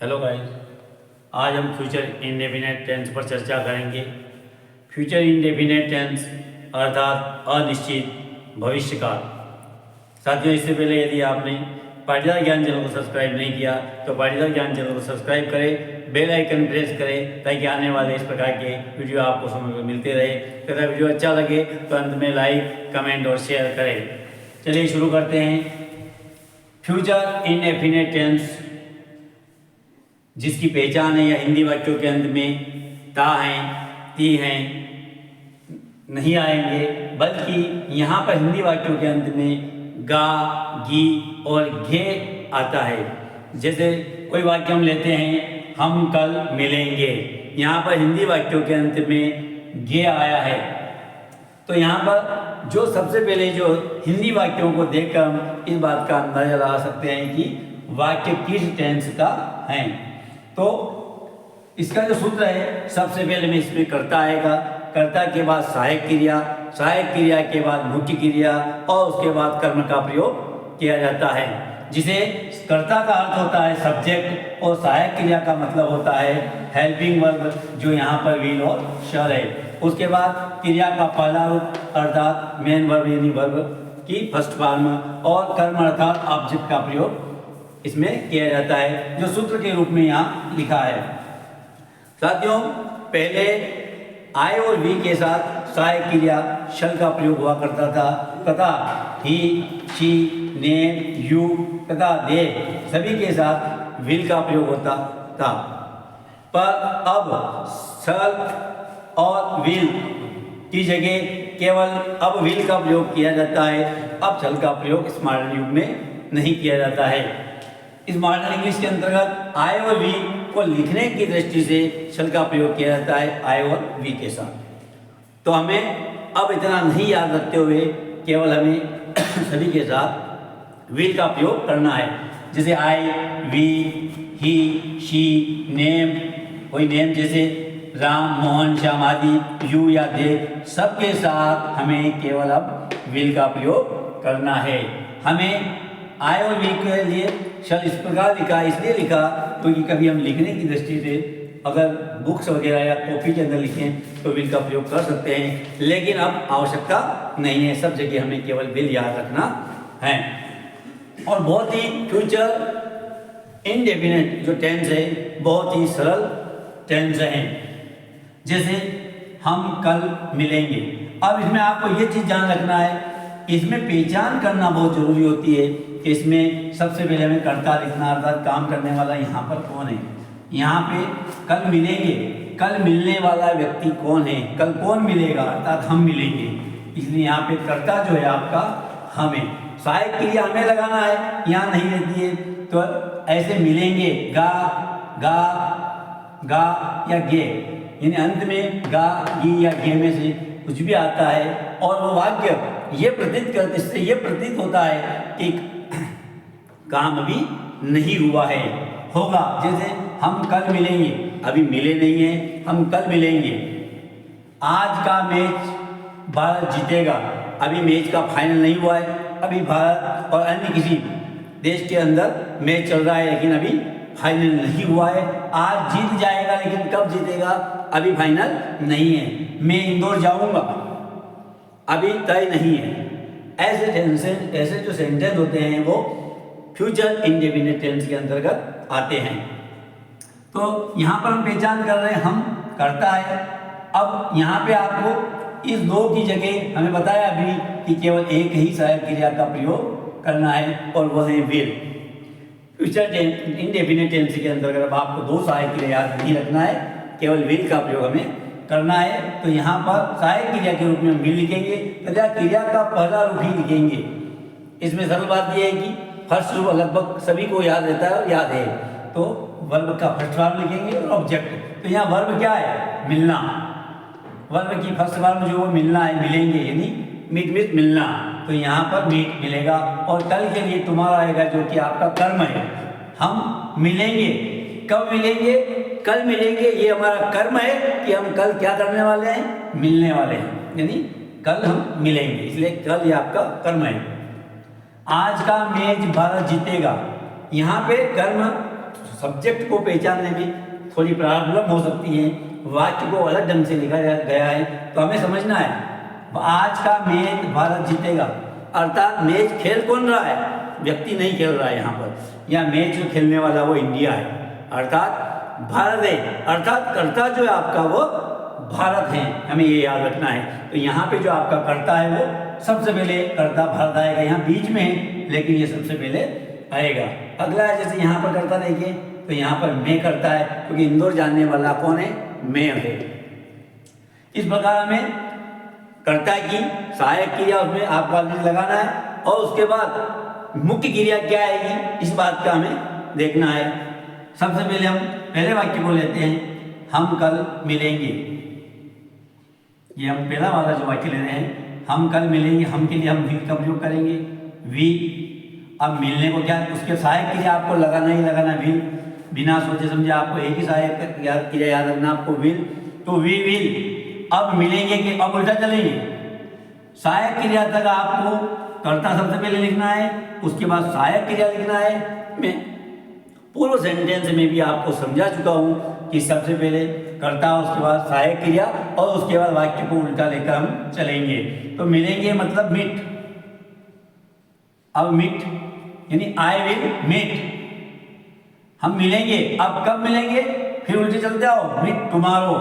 Hello guys, आज हम future indefinite tense पर चर्चा करेंगे। फ्यूचर इंडेफिनेट टेंस अर्थात अनिश्चित भविष्यकाल। साथियों, इससे पहले यदि आपने पाटीदार ज्ञान चैनल को सब्सक्राइब नहीं किया तो पाटीदार ज्ञान चैनल को सब्सक्राइब करें, बेल आइकन प्रेस करें ताकि आने वाले इस प्रकार के वीडियो आपको समय पर मिलते रहे। तथा वीडियो अच्छा लगे तो अंत में लाइक, कमेंट और शेयर करें। चलिए शुरू करते हैं। फ्यूचर इंडेफिनेट टेंस जिसकी पहचान है या हिंदी वाक्यों के अंत में ता हैं, ती हैं नहीं आएंगे, बल्कि यहाँ पर हिंदी वाक्यों के अंत में गा, गी और घे आता है। जैसे कोई वाक्य हम लेते हैं, हम कल मिलेंगे, यहाँ पर हिंदी वाक्यों के अंत में गे आया है। तो यहाँ पर जो सबसे पहले जो हिंदी वाक्यों को देखकर हम इस बात का अंदाजा लगा सकते हैं कि वाक्य किस टेंस का है। तो इसका जो सूत्र है, सबसे पहले में इसमें कर्ता आएगा, कर्ता के बाद सहायक क्रिया, सहायक क्रिया के बाद मुख्य क्रिया और उसके बाद कर्म का प्रयोग किया जाता है। जिसे कर्ता का अर्थ होता है सब्जेक्ट और सहायक क्रिया का मतलब होता है हेल्पिंग वर्ब, जो यहाँ पर विल और शर है। उसके बाद क्रिया का पहला रूप अर्थात मेन वर्ब यानी वर्ब की फर्स्ट फॉर्म और कर्म अर्थात ऑब्जेक्ट का प्रयोग इसमें किया जाता है, जो सूत्र के रूप में यहाँ लिखा है। साथियों, पहले आई और वी के साथ सहायक क्रिया शल का प्रयोग हुआ करता था तथा ही, शी, नेम, यू तथा दे सभी के साथ विल का प्रयोग होता था। पर अब शल और विल की जगह केवल अब विल का प्रयोग किया जाता है। अब शल का प्रयोग इस मॉडर्न युग में नहीं किया जाता है। इस मॉडर्न इंग्लिश के अंतर्गत आई और वी को लिखने की दृष्टि से शल का प्रयोग किया जाता है आई और वी के साथ। तो हमें अब इतना नहीं याद रखते हुए केवल हमें सभी के साथ विल का प्रयोग करना है। जैसे आई, वी, ही, शी, नेम, कोई नेम जैसे राम, मोहन, श्याम आदि, यू या दे सबके साथ हमें केवल अब विल का प्रयोग करना है। हमें आई और वी के लिए शल इस प्रकार लिखा, इसलिए लिखा क्योंकि कभी हम लिखने की दृष्टि से अगर बुक्स वगैरह या कॉपी के अंदर लिखें तो विल का प्रयोग कर सकते हैं, लेकिन अब आवश्यकता नहीं है। सब जगह हमें केवल विल याद रखना है। और बहुत ही फ्यूचर इंडेफिनेट जो टेंस है बहुत ही सरल टेंस है। जैसे हम कल मिलेंगे। अब इसमें आपको ये चीज़ जान रखना है, इसमें पहचान करना बहुत जरूरी होती है कि इसमें सबसे पहले हमें कर्ता लिखना अर्थात काम करने वाला यहाँ पर कौन है। यहाँ पे कल मिलेंगे, कल मिलने वाला व्यक्ति कौन है, कल कौन मिलेगा अर्थात हम मिलेंगे, इसलिए यहाँ पे कर्ता जो है आपका हम है। सहायक क्रिया हमें लगाना है, यहाँ नहीं रहती है, तो ऐसे मिलेंगे गा, गा, गा या गे, यानी अंत में गा, गी या गे में से कुछ भी आता है और वो वाक्य ये प्रतीत करते, इससे ये प्रतीत होता है कि काम अभी नहीं हुआ है, होगा। जैसे हम कल मिलेंगे, अभी मिले नहीं हैं, हम कल मिलेंगे। आज का मैच भारत जीतेगा, अभी मैच का फाइनल नहीं हुआ है, अभी भारत और अन्य किसी देश के अंदर मैच चल रहा है लेकिन अभी फाइनल नहीं हुआ है। आज जीत जाएगा लेकिन कब जीतेगा अभी फाइनल नहीं है। मैं इंदौर जाऊंगा, अभी तय नहीं है। ऐसे जो सेंटेंस होते हैं वो फ्यूचर इंडेफिनिट टेंस के अंतर्गत आते हैं। तो यहाँ पर हम पहचान कर रहे हैं हम कर्ता है। अब यहाँ पे आपको इस दो की जगह हमें बताया अभी कि केवल एक ही सहायक क्रिया का प्रयोग करना है और वह है विल। फ्यूचर इंडेफिनिट टेंस के अंतर्गत आपको दो सहायक क्रिया याद नहीं रखना है, केवल विल का प्रयोग हमें करना है। तो यहाँ पर सहायक क्रिया के रूप में हम विल लिखेंगे तथा क्रिया का पहला रूप ही लिखेंगे। इसमें सरल बात यह है कि फर्स्ट रूप लगभग सभी को याद रहता है और याद है, तो वर्ब का फर्स्ट फॉर्म लिखेंगे और ऑब्जेक्ट। तो यहाँ वर्ब क्या है, मिलना। वर्ब की फर्स्ट फॉर्म जो वो मिलना है, मिलेंगे यानी मीट मीट मिलना, तो यहाँ पर मीट मिलेगा। और कल के लिए तुम्हारा आएगा जो कि आपका कर्म है। हम मिलेंगे, कब मिलेंगे, कल मिलेंगे, ये हमारा कर्म है कि हम कल क्या करने वाले हैं, मिलने वाले हैं, यानी कल हम मिलेंगे, इसलिए कल ये आपका कर्म है। आज का मैच भारत जीतेगा, यहाँ पे कर्म सब्जेक्ट को पहचानने में थोड़ी प्रॉब्लम हो सकती है, वाक्य को अलग ढंग से लिखा गया है, तो हमें समझना है आज का मैच भारत जीतेगा, अर्थात मैच खेल कौन रहा है, व्यक्ति नहीं खेल रहा है यहाँ पर, या मैच जो खेलने वाला वो इंडिया है, अर्थात भारत है, अर्थात कर्ता जो है आपका वो भारत है, हमें ये याद रखना है। तो यहाँ पे जो आपका कर्ता है वो सबसे पहले कर्ता भारत आएगा, यहाँ बीच में है लेकिन ये सबसे पहले आएगा। अगला है जैसे यहाँ पर कर्ता देखिए, तो यहाँ पर मैं करता है, क्योंकि इंदौर जानने वाला कौन है, मैं है। इस प्रकार हमें कर्ता की सहायक क्रिया उसमें आपका लगाना है, और उसके बाद मुख्य क्रिया क्या आएगी इस बात का हमें देखना है। सबसे पहले हम पहले वाक्य को लेते हैं, हम कल मिलेंगे। ये हम पहला वाला जो वाक्य ले रहे हैं, हम कल मिलेंगे, हम के लिए हम वी का प्रयोग करेंगे, वी। अब मिलने को क्या, उसके सहायक क्रिया आपको लगाना ही लगाना, विल, बिना सोचे समझे आपको एक ही सहायक क्रिया याद रखना आपको, विल, तो वी विल। अब मिलेंगे कि अब उल्टा चलेंगे, सहायक क्रिया तक आपको कर्ता सबसे पहले लिखना है, उसके बाद सहायक क्रिया लिखना है। मैं पूर्व सेंटेंस में भी आपको समझा चुका हूं कि सबसे पहले कर्ता, उसके बाद सहायक क्रिया, और उसके बाद वाक्य को उल्टा लेकर हम चलेंगे। तो मिलेंगे मतलब मीट, अब मीट यानी आई विल मीट, हम मिलेंगे, अब कब मिलेंगे, फिर उल्टे चलते आओ, मीट टुमारो,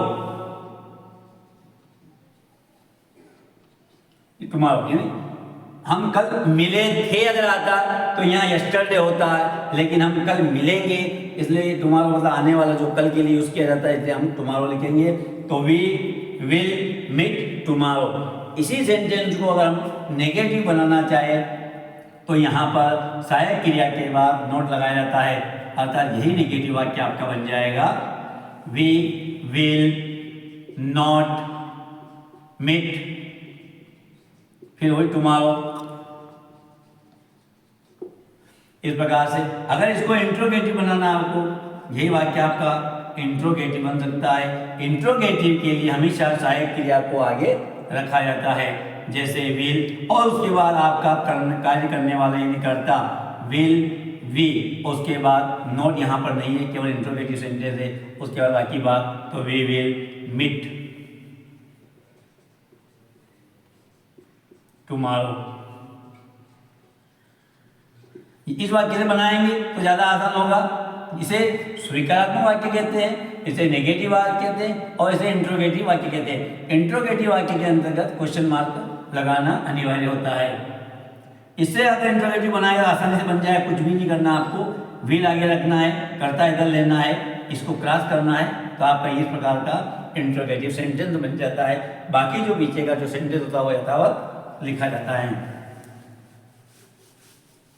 टुमारो यानी हम कल मिले थे अगर आता तो यहाँ यस्टरडे होता है, लेकिन हम कल मिलेंगे इसलिए टुमारो मतलब आने वाला जो कल के लिए यूज किया जाता है, इसलिए हम टुमारो लिखेंगे। तो वी विल मीट टुमारो। इसी सेंटेंस को अगर हम नेगेटिव बनाना चाहे तो यहाँ पर सहायक क्रिया के बाद नोट लगाया जाता है, अर्थात यही नेगेटिव वाक्य आपका बन जाएगा, वी विल नॉट मीट, फिर वही टुमारो। इस प्रकार से अगर इसको इंट्रोगेटिव बनाना है आपको, यही वाक्य आपका इंट्रोगेटिव बन सकता है। इंट्रोगेटिव के लिए हमेशा सहायक क्रिया को आगे रखा जाता है, जैसे विल, और उसके बाद आपका कार्य करने वाला यानी कर्ता विल वी, उसके बाद नोट यहाँ पर नहीं है, केवल इंट्रोगेटिव सेंटेंस है, उसके बाद बाकी बात, तो वी विल मीट टुमारो। इस वाक्य से बनाएंगे तो ज्यादा आसान होगा। इसे स्वीकारात्मक वाक्य कहते हैं, इसे नेगेटिव वाक्य कहते हैं, और इसे इंट्रोगेटिव वाक्य कहते हैं। इंट्रोगेटिव वाक्य के अंतर्गत क्वेश्चन मार्क लगाना अनिवार्य होता है। इससे अगर इंट्रोगेटिव बनाएगा आसानी से बन जाए, कुछ भी नहीं करना आपको, विल आगे रखना है, कर्ता इधर लेना है, इसको क्रॉस करना है, तो आपका इस प्रकार का इंट्रोगेटिव सेंटेंस बन जाता है। बाकी जो पीछे का जो सेंटेंस होता है वो यथावत लिखा जाता है।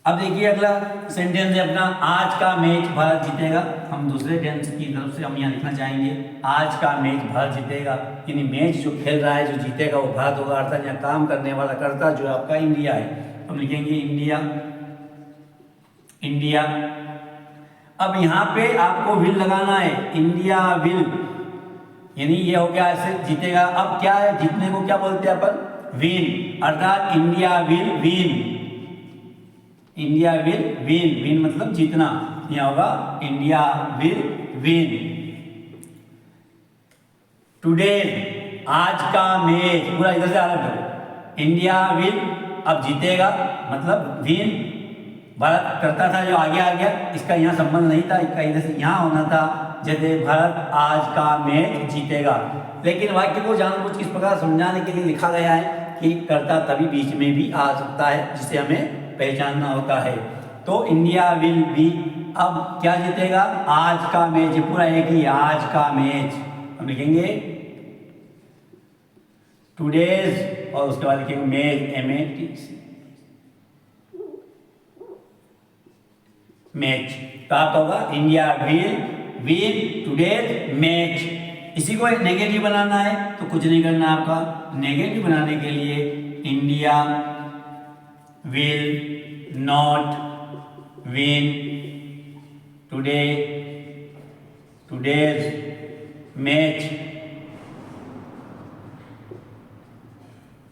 अब देखिए अगला सेंटेंस है अपना, आज का मैच भारत जीतेगा। हम दूसरे टेंस की तरफ से हम यहाँ लिखना चाहेंगे, आज का मैच भारत जीतेगा, यानी मैच जो खेल रहा है जो जीतेगा वो भारत होगा, अर्थात यहाँ काम करने वाला कर्ता जो आपका इंडिया है, हम लिखेंगे इंडिया, इंडिया। अब यहाँ पे आपको विल लगाना है, इंडिया विल, यानी ये हो गया ऐसे जीतेगा। अब क्या है, जीतने को क्या बोलते हैं अपन, विन, अर्थात India will win, India will win, win मतलब जीतना, यह होगा इंडिया विल विन। टुडे, आज का मैच, पूरा इधर से अलग करो, इंडिया विल, अब जीतेगा मतलब विन, भारत करता था जो आगे आ गया, इसका यहाँ संबंध नहीं था, इसका इधर से यहाँ होना था, जैसे भारत आज का मैच जीतेगा। लेकिन वाक्य को जानबूझ किस प्रकार समझाने के लिए लिखा गया है कि कर्ता तभी बीच में भी आ सकता है, जिसे हमें पहचानना होता है। तो इंडिया विल बी, अब क्या जीतेगा, आज का मैच, पूरा एक ही आज का मैच, हम लिखेंगे टुडेज, और उसके बाद लिखेंगे मैच, MAT मैच, तो आपका होगा India will win today's match. इसी को नेगेटिव बनाना है तो कुछ नहीं करना आपका, नेगेटिव बनाने के लिए India will not win today today's match,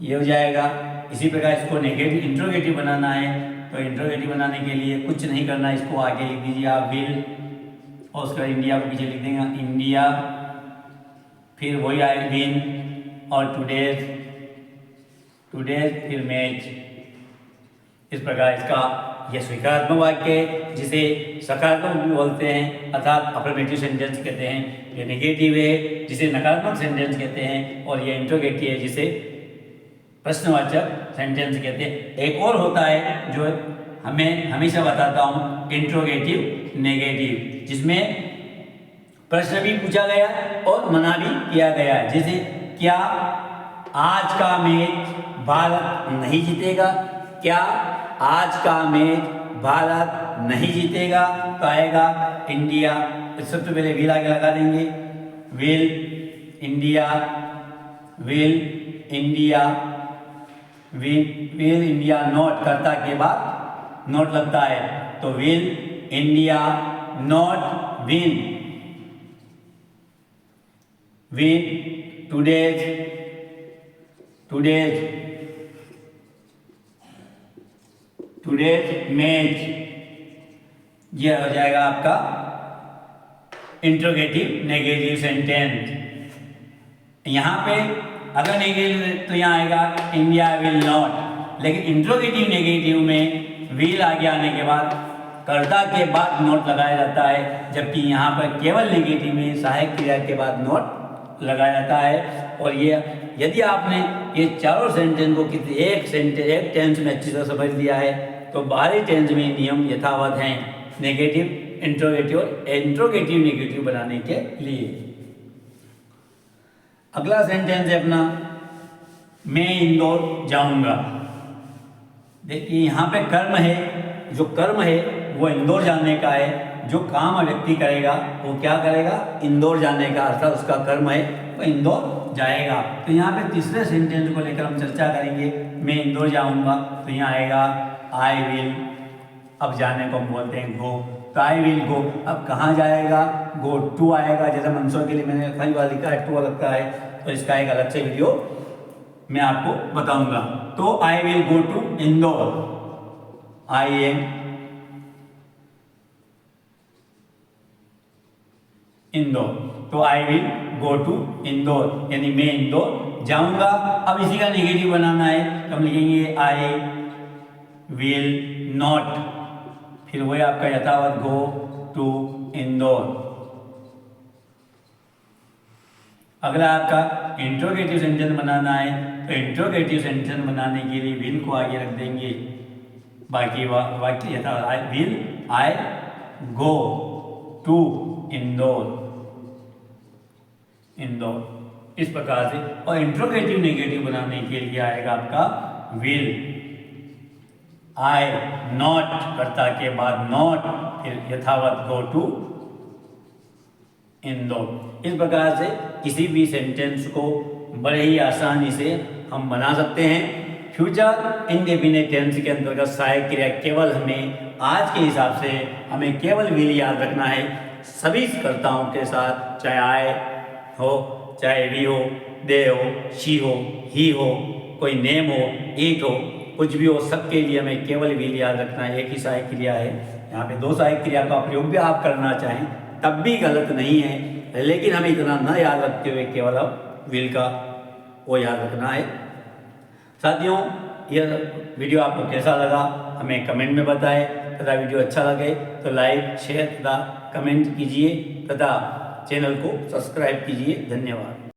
ये हो जाएगा। इसी प्रकार इसको नेगेटिव इंट्रोगेटिव बनाना है तो इंट्रोगेटिव बनाने के लिए कुछ नहीं करना, इसको आगे लिख दीजिए आप विल, और उसके बाद इंडिया को पीछे लिख देंगे इंडिया, फिर वही आए विन और टुडेज फिर मैच। इस प्रकार इसका यह स्वीकारात्मक वाक्य है, जिसे सकारात्मक भी बोलते हैं अर्थात अफर्मेटिव सेंटेंस कहते हैं। ये नेगेटिव है जिसे नकारात्मक सेंटेंस कहते हैं, और ये इंट्रोगेटिव है जिसे प्रश्नवाचक सेंटेंस कहते हैं। एक और होता है जो हमें हमेशा बताता हूँ, इंट्रोगेटिव नेगेटिव, जिसमें प्रश्न भी पूछा गया और मना भी किया गया है। जैसे क्या आज का मैच भारत नहीं जीतेगा, क्या आज का मैच भारत नहीं जीतेगा, तो आएगा इंडिया। सबसे पहले विल आगे लगा देंगे, will India, will India, will India not, कर्ता के बाद नॉट लगता है, तो will India not win, win today's match. यह हो जाएगा आपका इंट्रोगेटिव नेगेटिव सेंटेंस। यहाँ पे अगर नेगेटिव तो यहाँ आएगा इंडिया विल नॉट, लेकिन इंट्रोगेटिव नेगेटिव में विल आगे आने के बाद कर्ता के बाद नोट लगाया जाता है, जबकि यहाँ पर केवल नेगेटिव में सहायक क्रिया के बाद नोट लगाया जाता है। और ये यदि आपने ये चारों सेंटेंस को किसी एक टेंस में अच्छी तरह समझ लिया है, तो बाहरी टेंस में नियम यथावत हैं नेगेटिव इंट्रोगेटिव और इंट्रोगेटिव नेगेटिव बनाने के लिए। अगला सेंटेंस है अपना, मैं इंदौर जाऊंगा। देखिए यहाँ पे कर्म है, जो कर्म है वो इंदौर जाने का है, जो काम व्यक्ति करेगा वो क्या करेगा, इंदौर जाने का, अर्थात उसका कर्म है वो इंदौर जाएगा। तो यहाँ पे तीसरे सेंटेंस को लेकर हम चर्चा करेंगे, मैं इंदौर जाऊंगा। तो यहाँ आएगा आई विल, अब जाने को हम बोलते हैं गो, तो आई विल गो। अब कहाँ जाएगा, गो टू आएगा। जैसे मंसूर के लिए मैंने कई बार लिखा है टू लगता है, तो इसका एक अलग से वीडियो मैं आपको बताऊंगा। तो I will go to Indore, I am Indore, तो I will go to Indore, यानी मैं इंदौर जाऊंगा। अब इसी का नेगेटिव बनाना है, तो हम लिखेंगे आई विल नॉट, फिर वही आपका यथावत गो टू इंदौर। अगला आपका इंट्रोगेटिव सेंटेंस बनाना है, तो इंट्रोगेटिव सेंटेंस बनाने के लिए विल को आगे रख देंगे, बाकी वाक्य यथावत I will I go to Indore, Indore. इस प्रकार से। और इंट्रोगेटिव नेगेटिव बनाने के लिए आएगा आपका विल आई नॉट, कर्ता के बाद नॉट, फिर यथावत गो टू इंदौर। इस प्रकार से किसी भी सेंटेंस को बड़े ही आसानी से हम बना सकते हैं। फ्यूचर इंडेफिनिट टेंस के अंतर्गत सहायक क्रिया केवल हमें आज के हिसाब से हमें केवल विल याद रखना है। सभी कर्ताओं के साथ, चाहे आए हो, चाहे वी हो, दे हो, शी हो, ही हो, कोई नेम हो, ईट हो, कुछ भी हो, सबके लिए हमें केवल विल याद रखना है। एक ही सहायक क्रिया है, यहाँ पे दो सहायक क्रिया का प्रयोग भी आप करना चाहें तब भी गलत नहीं है, लेकिन हमें इतना न याद रखते हुए केवल अब विल का वो याद रखना है। साथियों, यह वीडियो आपको कैसा लगा हमें कमेंट में बताएं, तथा वीडियो अच्छा लगे तो लाइक, शेयर तथा कमेंट कीजिए तथा चैनल को सब्सक्राइब कीजिए। धन्यवाद।